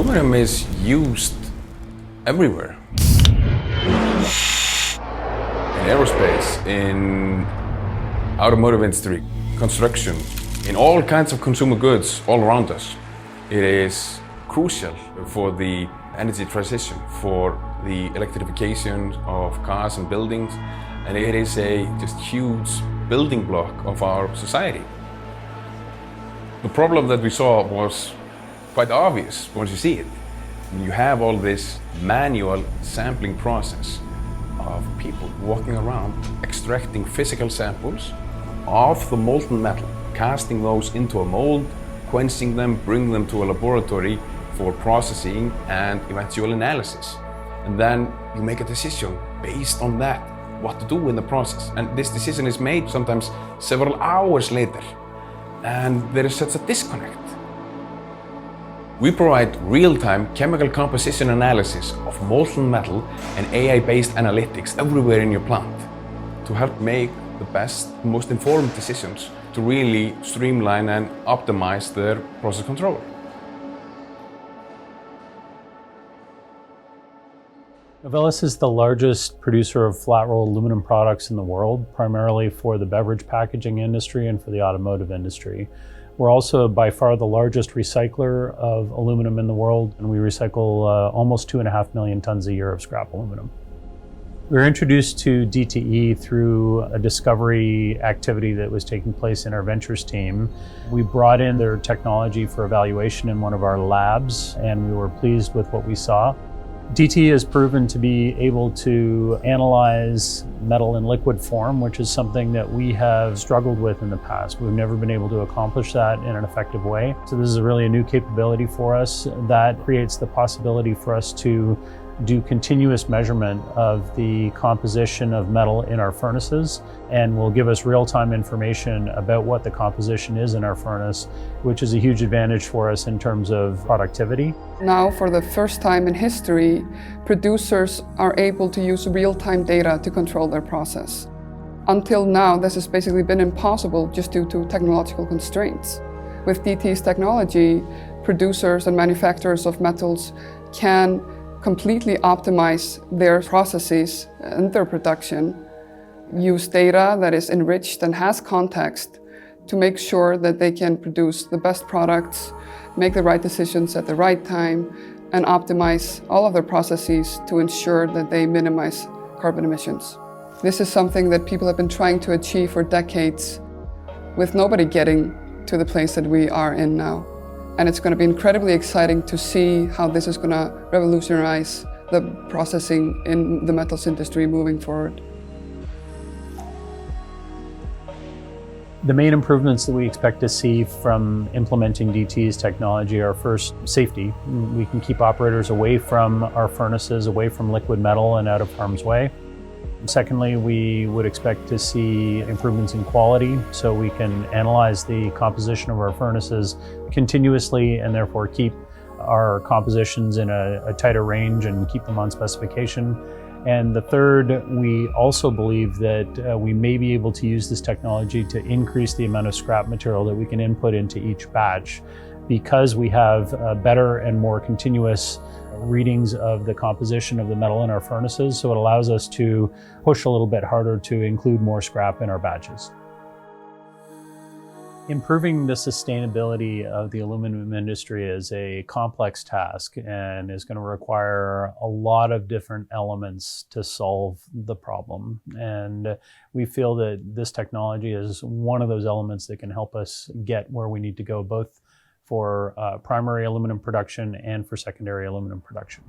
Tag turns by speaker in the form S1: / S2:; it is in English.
S1: Aluminum is used everywhere. In aerospace, in automotive industry, construction, in all kinds of consumer goods all around us. It is crucial for the energy transition, for the electrification of cars and buildings, and it is a just huge building block of our society. The problem that we saw was quite obvious once you see it. You have all this manual sampling process of people walking around extracting physical samples of the molten metal, casting those into a mold, quenching them, bringing them to a laboratory for processing and eventual analysis. And then you make a decision based on that, what to do in the process. And this decision is made sometimes several hours later. And there is such a disconnect. We provide real-time chemical composition analysis of molten metal and AI-based analytics everywhere in your plant to help make the best, most informed decisions to really streamline and optimize their process control.
S2: Novelis is the largest producer of flat-rolled aluminum products in the world, primarily for the beverage packaging industry and for the automotive industry. We're also by far the largest recycler of aluminum in the world, and we recycle almost 2.5 million tons a year of scrap aluminum. We were introduced to DTE through a discovery activity that was taking place in our ventures team. We brought in their technology for evaluation in one of our labs, and we were pleased with what we saw. DTE has proven to be able to analyze metal in liquid form, which is something that we have struggled with in the past. We've never been able to accomplish that in an effective way. So this is really a new capability for us that creates the possibility for us to do continuous measurement of the composition of metal in our furnaces, and will give us real-time information about what the composition is in our furnace, which is a huge advantage for us in terms of productivity.
S3: Now, for the first time in history, producers are able to use real-time data to control their process. Until now, this has basically been impossible just due to technological constraints. With DTE's technology, producers and manufacturers of metals can completely optimize their processes and their production, use data that is enriched and has context to make sure that they can produce the best products, make the right decisions at the right time, and optimize all of their processes to ensure that they minimize carbon emissions. This is something that people have been trying to achieve for decades, with nobody getting to the place that we are in now. And it's going to be incredibly exciting to see how this is going to revolutionize the processing in the metals industry moving forward.
S2: The main improvements that we expect to see from implementing DTE's technology are first, safety. We can keep operators away from our furnaces, away from liquid metal and out of harm's way. Secondly, we would expect to see improvements in quality, so we can analyze the composition of our furnaces continuously and therefore keep our compositions in a tighter range and keep them on specification. And the third, we also believe that we may be able to use this technology to increase the amount of scrap material that we can input into each batch, because we have better and more continuous readings of the composition of the metal in our furnaces, so it allows us to push a little bit harder to include more scrap in our batches. Improving the sustainability of the aluminum industry is a complex task and is going to require a lot of different elements to solve the problem. And we feel that this technology is one of those elements that can help us get where we need to go, both for primary aluminum production and for secondary aluminum production.